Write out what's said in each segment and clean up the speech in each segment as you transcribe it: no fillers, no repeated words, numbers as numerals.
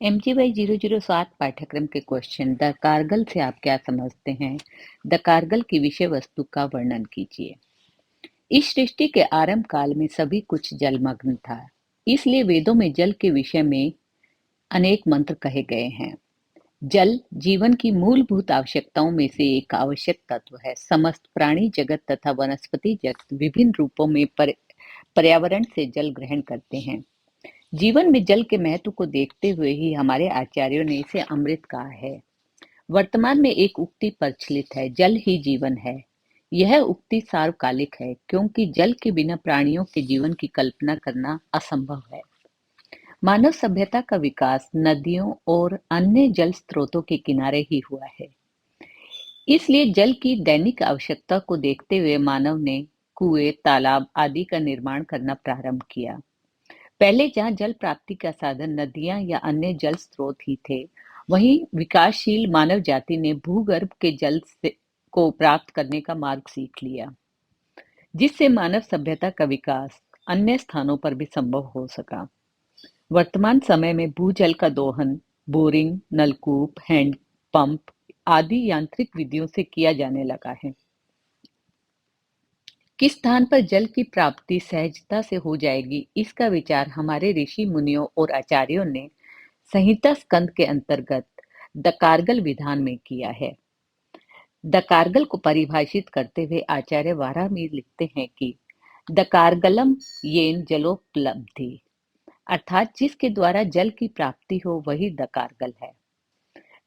MGY 007 पाठ्यक्रम के question the Kargil से आप क्या समझते हैं? द कारगिल की विषय वस्तु का वर्णन कीजिए। इस सृष्टि के आरंभ काल में सभी कुछ जलमग्न था, इसलिए वेदों में जल के विषय में अनेक मंत्र कहे गए हैं। जल जीवन की मूलभूत आवश्यकताओं में से एक आवश्यक तत्व है। समस्त प्राणी जगत तथा वनस्पति जगत विभिन्न रूपों में पर्यावरण से जल ग्रहण करते हैं। जीवन में जल के महत्व को देखते हुए ही हमारे आचार्यों ने इसे अमृत कहा है। वर्तमान में एक उक्ति प्रचलित है, जल ही जीवन है। यह उक्ति सार्वकालिक है, क्योंकि जल के बिना प्राणियों के जीवन की कल्पना करना असंभव है। मानव सभ्यता का विकास नदियों और अन्य जल स्रोतों के किनारे ही हुआ है। इसलिए जल की दैनिक आवश्यकता को देखते हुए मानव ने कुएं, तालाब आदि का निर्माण करना प्रारंभ किया। पहले जहाँ जल प्राप्ति का साधन नदियां या अन्य जल स्रोत ही थे, वहीं विकासशील मानव जाति ने भूगर्भ के को प्राप्त करने का मार्ग सीख लिया, जिससे मानव सभ्यता का विकास अन्य स्थानों पर भी संभव हो सका। वर्तमान समय में भूजल का दोहन बोरिंग, नलकूप, हैंड पंप आदि यांत्रिक विधियों से किया जाने लगा है। किस स्थान पर जल की प्राप्ति सहजता से हो जाएगी, इसका विचार हमारे ऋषि मुनियों और आचार्यों ने संहिता स्कंद के अंतर्गत द कारगिल विधान में किया है। द कारगिल को परिभाषित करते हुए आचार्य वाराहमिहिर लिखते हैं कि द कारगलम येन जलोपलब्धि, अर्थात जिसके द्वारा जल की प्राप्ति हो वही द कारगिल है।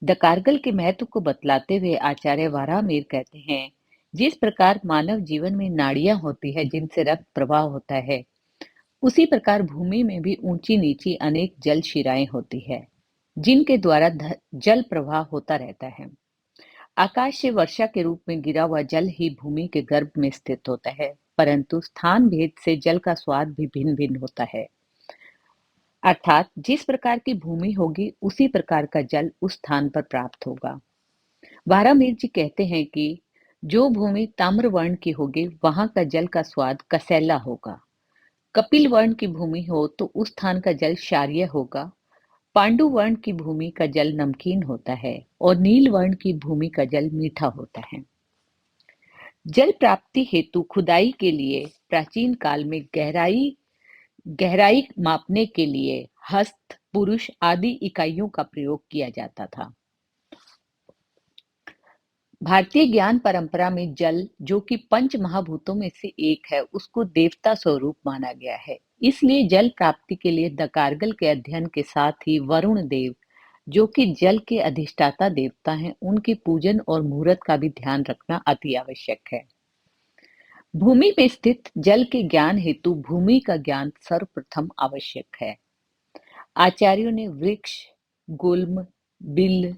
द कारगिल के महत्व को बतलाते हुए आचार्य वाराहमिहिर कहते हैं, जिस प्रकार मानव जीवन में नाड़ियां होती है जिनसे रक्त प्रवाह होता है, उसी प्रकार भूमि में भी ऊंची नीची अनेक जल शिराएं होती है, जिनके द्वारा जल प्रवाह होता रहता है। आकाश से वर्षा के रूप में गिरा हुआ जल ही भूमि के गर्भ में स्थित होता है, परंतु स्थान भेद से जल का स्वाद भी भिन्न भिन्न होता है। अर्थात जिस प्रकार की भूमि होगी उसी प्रकार का जल उस स्थान पर प्राप्त होगा। वाराहमिहिर जी कहते हैं कि जो भूमि ताम्र वर्ण की होगी वहां का जल का स्वाद कसैला होगा। कपिल वर्ण की भूमि हो तो उस स्थान का जल क्षारीय होगा। पांडु वर्ण की भूमि का जल नमकीन होता है और नील वर्ण की भूमि का जल मीठा होता है। जल प्राप्ति हेतु खुदाई के लिए प्राचीन काल में गहराई गहराई मापने के लिए हस्त, पुरुष आदि इकाइयों का प्रयोग किया जाता था। भारतीय ज्ञान परंपरा में जल, जो कि पंच महाभूतों में से एक है, उसको देवता स्वरूप माना गया है। इसलिए जल प्राप्ति के लिए द कारगिल के अध्ययन के साथ ही वरुण देव, जो कि जल के अधिष्ठाता देवता हैं, उनके पूजन और मुहूर्त का भी ध्यान रखना अति आवश्यक है। भूमि में स्थित जल के ज्ञान हेतु भूमि का ज्ञान सर्वप्रथम आवश्यक है। आचार्यों ने वृक्ष, गुल्म, बिल,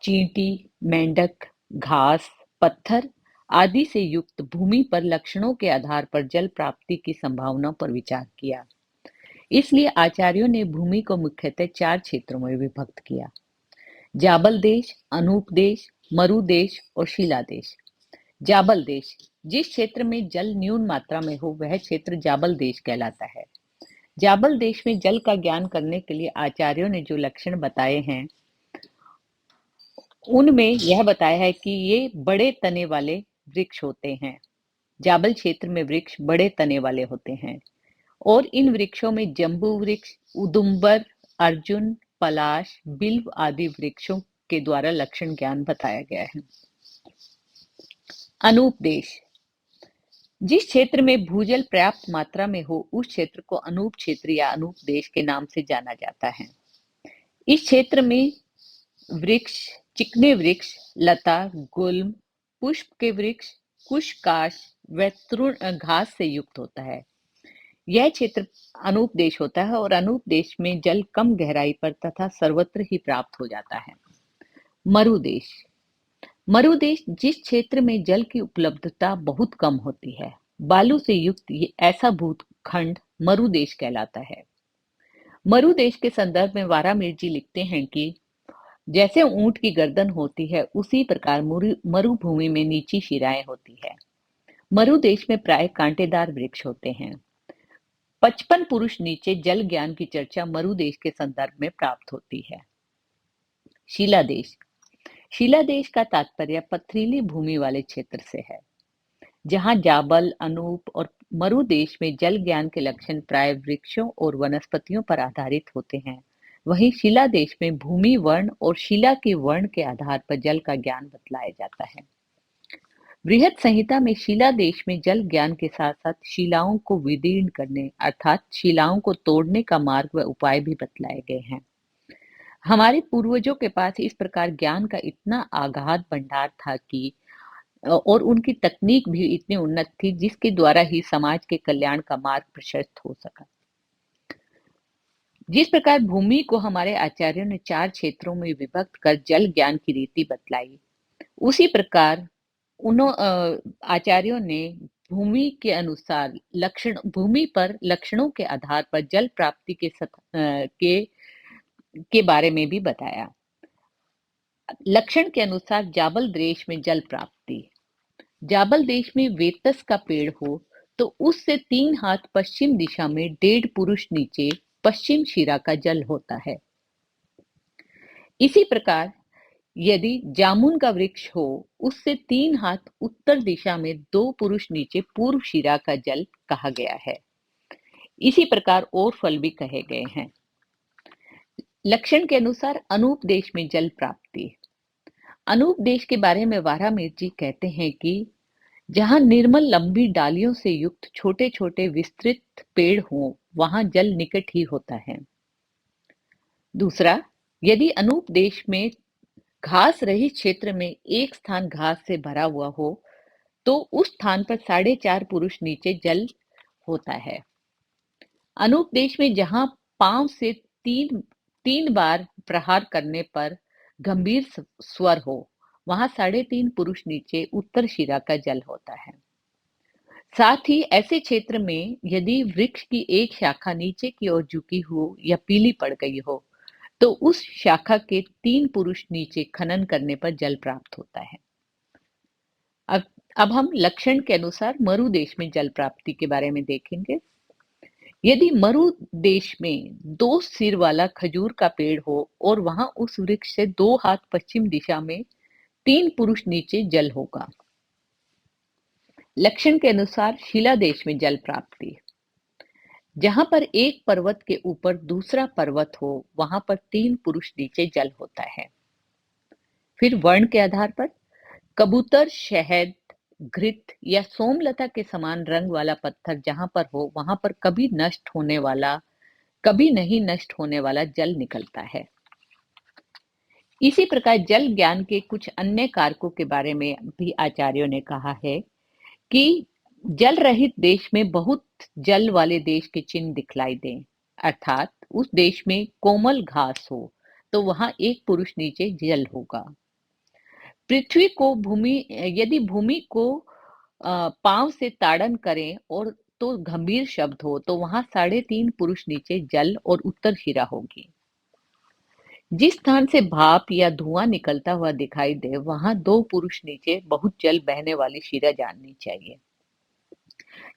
चींटी, मेंढक, घास, पत्थर आदि से युक्त भूमि पर लक्षणों के आधार पर जल प्राप्ति की संभावना पर विचार किया। इसलिए आचार्यों ने भूमि को मुख्यतः 4 क्षेत्रों में विभक्त किया: जाबल देश, अनूप देश, मरु देश और शिला देश। जाबल देश, जिस क्षेत्र में जल न्यून मात्रा में हो वह क्षेत्र जाबल देश कहलाता है। जाबल देश में जल का ज्ञान करने के लिए आचार्यों ने जो लक्षण बताए हैं, उनमें यह बताया है कि ये बड़े तने वाले वृक्ष होते हैं। जाबल क्षेत्र में वृक्ष बड़े तने वाले होते हैं और इन वृक्षों में जम्बू वृक्ष, उदुम्बर, अर्जुन, पलाश, बिल्व आदि वृक्षों के द्वारा लक्षण ज्ञान बताया गया है। अनूप देश, जिस क्षेत्र में भूजल पर्याप्त मात्रा में हो उस क्षेत्र को अनूप क्षेत्र या अनूप देश के नाम से जाना जाता है। इस क्षेत्र में वृक्ष, चिकने वृक्ष, लता, गुल्म, पुष्प के वृक्ष, कुश, काश व तृण घास से युक्त होता है। यह क्षेत्र अनूप देश होता है और अनूप देश में जल कम गहराई पर तथा सर्वत्र ही प्राप्त हो जाता है। मरुदेश, मरुदेश जिस क्षेत्र में जल की उपलब्धता बहुत कम होती है, बालू से युक्त ऐसा भूखंड मरुदेश कहलाता है। मरुदेश के संदर्भ में वाराहमिहिर जी लिखते हैं कि जैसे ऊंट की गर्दन होती है उसी प्रकार मरुभूमि में नीची शिराएं होती है। मरुदेश में प्राय कांटेदार वृक्ष होते हैं। 55 पुरुष नीचे जल ज्ञान की चर्चा मरुदेश के संदर्भ में प्राप्त होती है। शिलादेश। शिलादेश का तात्पर्य पथरीली भूमि वाले क्षेत्र से है, जहाँ जाबल, अनूप और मरु देश में जल ज्ञान के लक्षण प्राय वृक्षों और वनस्पतियों पर आधारित होते हैं। वहीं शिला देश में भूमि वर्ण और शिला के वर्ण के आधार पर जल का ज्ञान बतलाया जाता है। बृहद संहिता में शिला देश में जल ज्ञान के साथ साथ शिलाओं को विदीर्ण करने अर्थात शिलाओं को तोड़ने का मार्ग व उपाय भी बतलाए गए हैं। हमारे पूर्वजों के पास इस प्रकार ज्ञान का इतना अगाध भंडार था कि और उनकी तकनीक भी इतनी उन्नत थी जिसके द्वारा ही समाज के कल्याण का मार्ग प्रशस्त हो सका। जिस प्रकार भूमि को हमारे आचार्यों ने 4 क्षेत्रों में विभक्त कर जल ज्ञान की रीति बतलाई, उसी प्रकार आचार्यों ने भूमि के अनुसार भूमि पर लक्षणों के आधार पर जल प्राप्ति के बारे में भी बताया। लक्षण के अनुसार जाबल देश में जल प्राप्ति। जाबल देश में वेतस का पेड़ हो तो उससे 3 हाथ पश्चिम दिशा में 1.5 पुरुष नीचे पश्चिम शिरा का जल होता है। इसी प्रकार यदि जामुन का वृक्ष हो उससे 3 हाथ उत्तर दिशा में 2 पुरुष नीचे पूर्व शिरा का जल कहा गया है। इसी प्रकार और फल भी कहे गए हैं। लक्षण के अनुसार अनूप देश में जल प्राप्ति। अनूप देश के बारे में वारामिर जी कहते हैं कि जहां निर्मल लंबी डालियों से युक्त छोटे छोटे विस्तृत पेड़ हों वहां जल निकट ही होता है। दूसरा, यदि अनूप देश में घास रहित क्षेत्र में एक स्थान घास से भरा हुआ हो तो उस स्थान पर 4.5 पुरुष नीचे जल होता है। अनूप देश में जहां पांव से तीन बार प्रहार करने पर गंभीर स्वर हो वहां 3.5 पुरुष नीचे उत्तर शिरा का जल होता है। साथ ही ऐसे क्षेत्र में यदि वृक्ष की एक शाखा नीचे की ओर झुकी हो या पीली पड़ गई हो तो उस शाखा के 3 पुरुष नीचे खनन करने पर जल प्राप्त होता है। अब हम लक्षण के अनुसार मरु देश में जल प्राप्ति के बारे में देखेंगे। यदि मरु देश में 2 सिर वाला खजूर का पेड़ हो और वहां उस वृक्ष से 2 हाथ पश्चिम दिशा में 3 पुरुष नीचे जल होगा। लक्षण के अनुसार शिला देश में जल प्राप्ति। जहां पर एक पर्वत के ऊपर दूसरा पर्वत हो वहां पर 3 पुरुष नीचे जल होता है। फिर वर्ण के आधार पर कबूतर, शहद, घृत या सोमलता के समान रंग वाला पत्थर जहां पर हो वहां पर कभी नहीं नष्ट होने वाला जल निकलता है। इसी प्रकार जल ज्ञान के कुछ अन्य कारकों के बारे में भी आचार्यों ने कहा है कि जल रहित देश में बहुत जल वाले देश के चिन्ह दिखलाई दें, अर्थात उस देश में कोमल घास हो तो वहां 1 पुरुष नीचे जल होगा। यदि भूमि को पांव से ताड़न करें और तो गंभीर शब्द हो तो वहां 3.5 पुरुष नीचे जल और उत्तर शिरा होगी। जिस स्थान से भाप या धुआं निकलता हुआ दिखाई दे वहां 2 पुरुष नीचे बहुत जल बहने वाली शिरा जाननी चाहिए।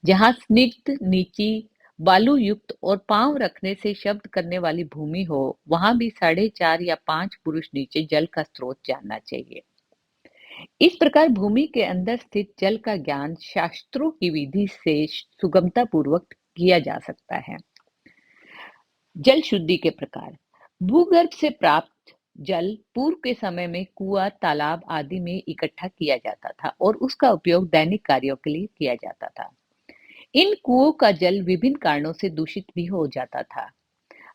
जहां स्निग्ध, नीची, बालू युक्त और पांव रखने से शब्द करने वाली भूमि हो वहां भी 4.5 या 5 पुरुष नीचे जल का स्रोत जानना चाहिए। इस प्रकार भूमि के अंदर स्थित जल का ज्ञान शास्त्रों की विधि से सुगमता पूर्वक किया जा सकता है। जल शुद्धि के प्रकार। भूगर्भ से प्राप्त जल पूर्व के समय में कुआं, तालाब आदि में इकट्ठा किया जाता था और उसका उपयोग दैनिक कार्यों के लिए किया जाता था। इन कुओं का जल विभिन्न कारणों से दूषित भी हो जाता था।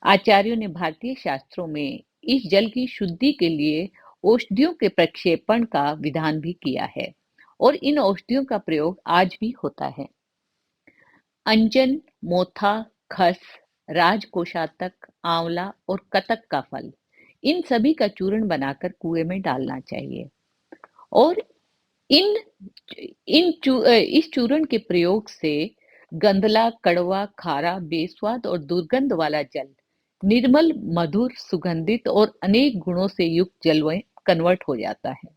आचार्यों ने भारतीय शास्त्रों में इस जल की शुद्धि के लिए औषधियों के प्रक्षेपण का विधान भी किया है और इन औषधियों का प्रयोग आज भी होता है। अंजन, मोथा, खस, राजकोषातक, आंवला और कतक का फल, इन सभी का चूर्ण बनाकर कुएं में डालना चाहिए और इस चूर्ण के प्रयोग से गंधला, कड़वा, खारा, बेस्वाद और दुर्गंध वाला जल निर्मल, मधुर, सुगंधित और अनेक गुणों से युक्त जल में कन्वर्ट हो जाता है।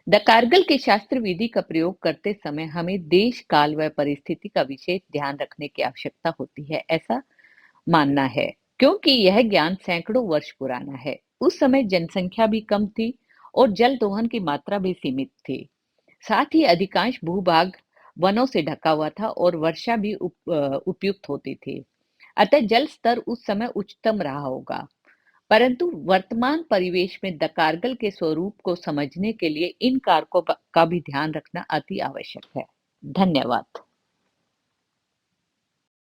दकारगल के शास्त्र विधि का प्रयोग करते समय हमें देश, काल व परिस्थिति का विशेष ध्यान रखने की आवश्यकता होती है, ऐसा मानना है, क्योंकि यह ज्ञान सैकड़ों वर्ष पुराना है। उस समय जनसंख्या भी कम थी और जल दोहन की मात्रा भी सीमित थी। साथ ही अधिकांश भूभाग वनों से ढका हुआ था और वर्षा भी उपयुक्त होती थी। अतः जल स्तर उस समय उच्चतम रहा होगा। परंतु वर्तमान परिवेश में द कारगिल के स्वरूप को समझने के लिए इन कारकों का भी ध्यान रखना अति आवश्यक है। धन्यवाद।